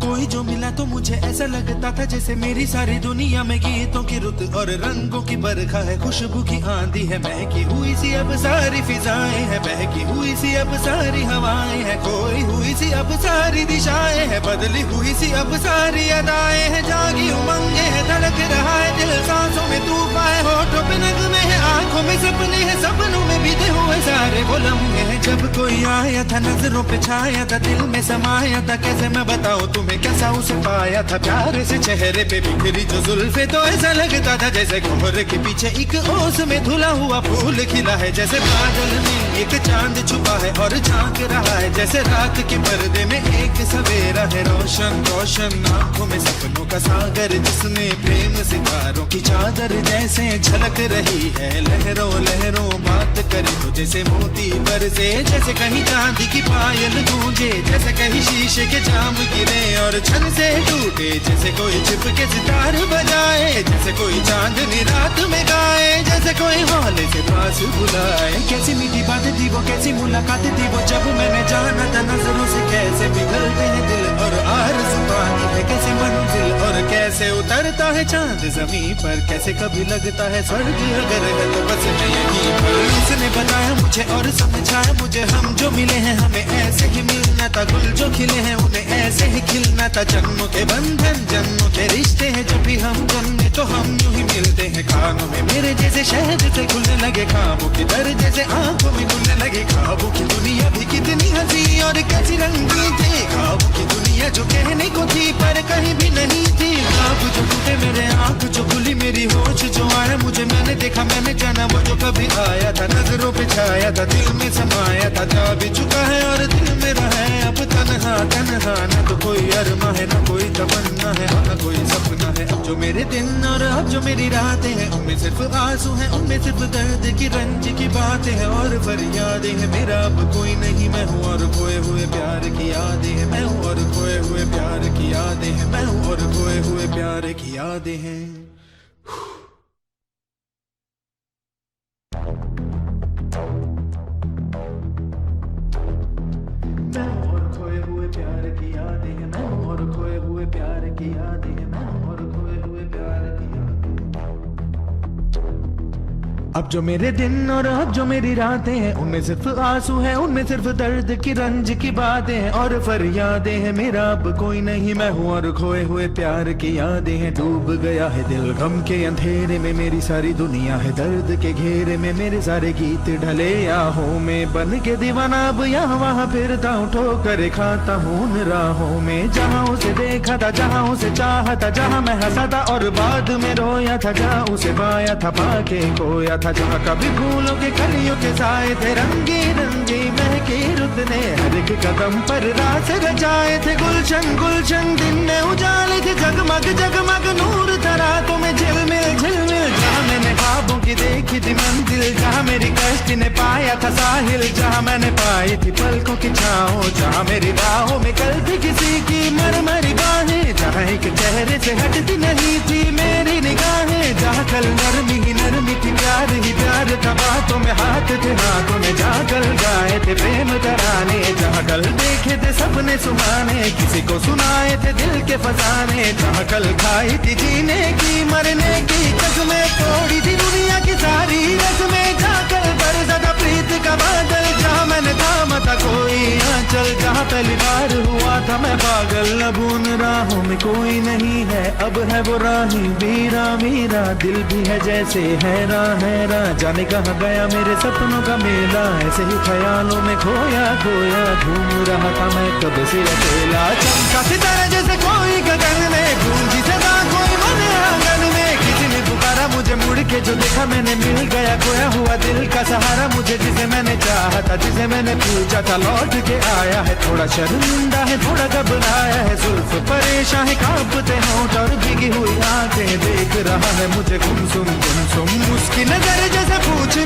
कोई जो मिला तो मुझे ऐसा लगता था जैसे मेरी सारी दुनिया में गीतों की रुत और रंगों की बरखा है, खुशबू की आंधी है, महकी हुई सी अब सारी फिजाएं है, बहकी हुई सी अब सारी हवाएं है, खोई हुई सी अब सारी दिशाएं है, बदली हुई सी अब सारी अदाएं है, जागी उमंगे है, धड़क रहा है दिल, सांसों में तूफान है, होठों पे नगमे है, आंखों में सपने हैं, सपनों में बीते हुए सारे वो लम्हे हैं। जब कोई आया था नजरों पे छाया था, दिल में समाया था, कैसे मैं बताऊं तुम्हें कैसा उसे पाया था, प्यारे से चेहरे पे बिखरी जो जुल्फे, तो ऐसा लगता था जैसे कोहरे के पीछे एक ओस में धुला हुआ फूल खिला है, जैसे बादल में एक चांद छुपा है और झांक रहा है, जैसे रात के पर्दे में एक सवेरा है, रोशन रोशन आंखों में सपनों का सागर, जिसने प्रेम सितारों की चादर जैसे झलक रही है, लहरों लहरों बात करे तो जैसे मोती बरसे, जैसे कहीं चांदी की पायल गूंजे, जैसे कहीं शीशे के जाम गिरे और छन से टूटे, जैसे कोई छिप के सितार बजाए, जैसे कोई चांदनी रात में गाए, जैसे कोई हौले से पास बुलाए। कैसी मीठी बात थी वो, कैसी मुलाकात थी वो, जब मैंने जाना था नजरों से कैसे पिघलते हैं दिल और आरज़ू पानी है, कैसे मंजिल और कैसे उतरता है चांद ज़मीं पर, कैसे कभी लगता है स्वर्ग अगर है तो बस मैं यहीं पर। उसने बताया मुझे और समझाया मुझे, हम जो मिले हैं हमें ऐसे ही मिलना था, गुल जो खिले हैं उन्हें ऐसे ही खिलना था, जन्मों के बंधन जन्मों के रिश्ते हैं, जब भी हम जन्मे तो हम यूं ही मिलते हैं, कानों में मेरे जैसे शहद से खुलने लगे ख्वाबों की दर, जैसे आंखों में खुलने लगे ख्वाबों की दुनिया भी कितनी हंसी और कैसी रंगी थी, ख्वाबों की दुनिया जो कहने को थी पर कहीं भी नहीं थी, ख्वाब जो टूटे मेरे आंख जो खुली मेरी होश जो आया मुझे, मैंने देखा मैंने जाना वो जो कभी आया था, नजरों पे छाया था, दिल में समाया था, जा भी चुका है और दिल मेरा है अब तन्हा तन्हा, न तो कोई अरमा है न कोई तमन्ना है न कोई सपना है, अब जो मेरे दिन और अब जो मेरी रातें हैं उनमें सिर्फ आंसू हैं, उनमें सिर्फ दर्द की रंज की बातें हैं और फरियादें हैं, मेरा अब कोई नहीं मैं हूँ और खोए हुए प्यार की यादें हैं, मैं हूँ और खोए हुए प्यार की यादें हैं, मैं हूँ और खोए हुए प्यार की यादें हैं। मैं हूँ और खोए हुए प्यार की यादें हैं, मैं हूँ और खोए हुए प्यार की यादें हैं, मैं हूँ और खोए हुए प्यार की यादें। अब जो मेरे दिन और अब जो मेरी रातें हैं उनमें सिर्फ आंसू हैं, उनमें सिर्फ दर्द की रंज की बातें हैं और फरियादें हैं, मेरा अब कोई नहीं मैं हूँ और खोए हुए प्यार की यादें हैं, डूब गया है दिल गम के अंधेरे में, मेरी सारी दुनिया है दर्द के घेरे में, मेरे सारे गीत ढले आहों में, बन के दीवाना अब यहाँ वहाँ फिरता हूँ, ठोकर खाता हूँ उन राहों में, जहाँ उसे देखा था जहाँ उसे चाहा था, जहाँ मैं हंसा था और बाद में रोया था, जहाँ उसे पाया था पाके खोया था, जहाँ कभी फूलों के कलियों के साए थे, रंगी रंगी महकी रुत ने हर एक कदम पर रास रचाए थे, गुलशन गुलशन दिन ने उजाले थे, जगमग जगमग नूर था रातों में, झिलमिल झिलमिल, जहाँ मैंने ख्वाबों की देखी थी मंजिल, जहाँ मेरी कश्ती ने पाया था साहिल, जहाँ मैंने पाई थी पलकों की छाओ, जहाँ मेरी राहों में कल थी किसी की मरमरी बाहें, जहाँ एक चेहरे से हटती नहीं थी मेरी निगाहें, जहाँ कल नरमी ही नरमी थी प्यार ही प्यार था, बातों में हाथ थे हाथों में, जहाँ कल गाए थे प्रेम तराने, जहाँ कल देखे थे सपने सुहाने, किसी को सुनाए थे दिल के फसाने, जहाँ कल खाई थी जीने की मरने की कसमें, तोड़ी थी दुनिया की सारी रस्में, जहाँ कल बरसा था प्रीत का बादल, जहाँ मैंने थामा था कोई आंचल, जहाँ पहली बार हुआ था मैं पागल, अब उन राहों में कोई नहीं है, अब है वो राही वीरा वीरा, दिल भी है जैसे हैरान हैरान, जाने कहाँ गया मेरे सपनों का मेला, ऐसे ही ख्यालों में खोया खोया घूम रहा था मैं कब से अकेला, चमका सितारा जैसे कोई गगन में, गूंजी सदा कोई मन आंगन में, किसी ने पुकारा मुझे मुड़ के जो देखा मैंने, मिल गया खोया हुआ दिल का सहारा मुझे, जिसे मैंने चाहा था जिसे मैंने पूछा था लौट के आया है, थोड़ा शर्मिंदा है थोड़ा घबराया है, जुल्फ परेशान है कांपते होंठ और भीगी हुई आंखें, देख रहा है मुझे गुमसुम गुमसुम, उसकी नजर जैसे पूछ